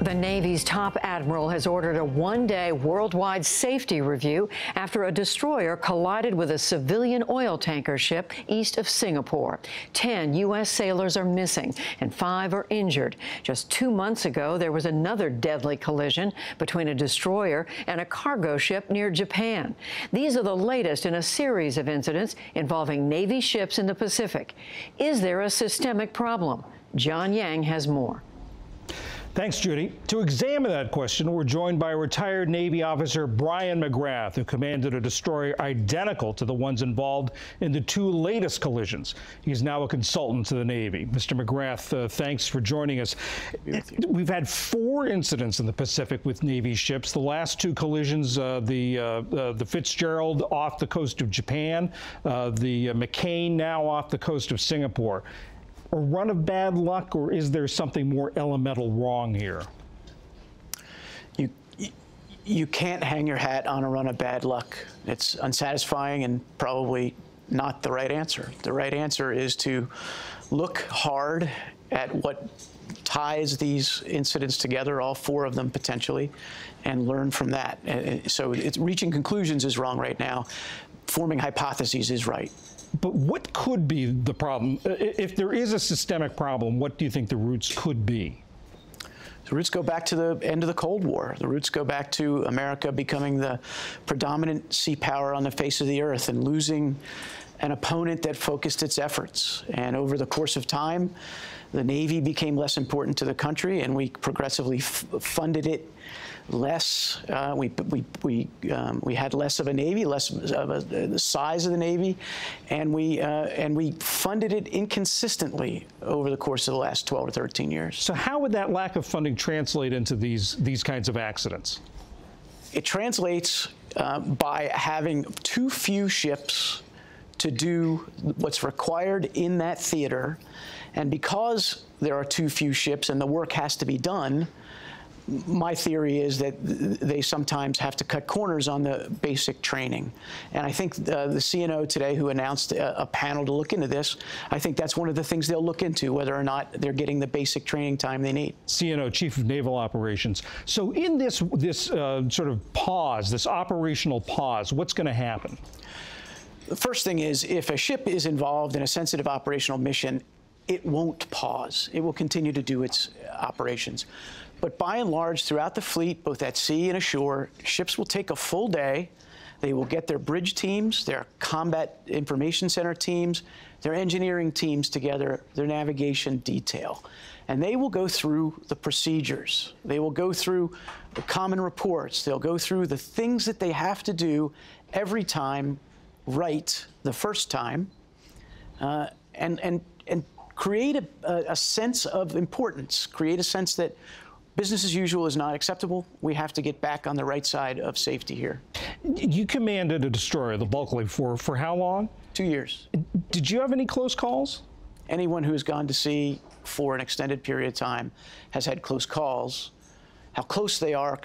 The Navy's top admiral has ordered a one-day worldwide safety review after a destroyer collided with a civilian oil tanker ship east of Singapore. 10 U.S. sailors are missing and 5 are injured. Just 2 months ago, there was another deadly collision between a destroyer and a cargo ship near Japan. These are the latest in a series of incidents involving Navy ships in the Pacific. Is there a systemic problem? John Yang has more. Thanks, Judy. To examine that question, we're joined by retired Navy officer Brian McGrath, who commanded a destroyer identical to the ones involved in the 2 latest collisions. He's now a consultant to the Navy. Mr. McGrath, thanks for joining us. We've had 4 incidents in the Pacific with Navy ships. The last 2 collisions, the Fitzgerald off the coast of Japan, the McCain now off the coast of Singapore. A run of bad luck, or is there something more elemental wrong here? You can't hang your hat on a run of bad luck. It's unsatisfying and probably not the right answer. The right answer is to look hard at what ties these incidents together, all 4 of them potentially, and learn from that. So reaching conclusions is wrong right now. Forming hypotheses is right. But what could be the problem? If there is a systemic problem, what do you think the roots could be? The roots go back to the end of the Cold War. The roots go back to America becoming the predominant sea power on the face of the earth and losing an opponent that focused its efforts. And over the course of time, the Navy became less important to the country, and we progressively funded it less. We had less of a Navy, less of the size of the Navy, and we funded it inconsistently over the course of the last 12 or 13 years. So how would that lack of funding translate into these kinds of accidents? It translates by having too few ships to do what's required in that theater, and because there are too few ships and the work has to be done, my theory is that they sometimes have to cut corners on the basic training. And I think the CNO today, who announced a panel to look into this, I think that's one of the things they'll look into, whether or not they're getting the basic training time they need. CNO, Chief of Naval Operations. So in this sort of pause, this operational pause, what's going to happen? The first thing is, if a ship is involved in a sensitive operational mission, it won't pause. It will continue to do its operations. But by and large, throughout the fleet, both at sea and ashore, ships will take a full day. They will get their bridge teams, their combat information center teams, their engineering teams together, their navigation detail. And they will go through the procedures. They will go through the common reports. They'll go through the things that they have to do every time right the first time, and create a sense of importance, create a sense that business as usual is not acceptable. We have to get back on the right side of safety here. You commanded a destroyer, the Bulkley, for how long? 2 years. Did you have any close calls? Anyone who has gone to sea for an extended period of time has had close calls. How close they are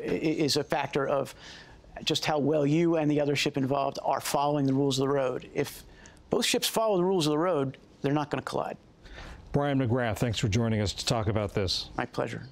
is a factor of just how well you and the other ship involved are following the rules of the road. If both ships follow the rules of the road, they're not going to collide. Brian McGrath, thanks for joining us to talk about this. My pleasure.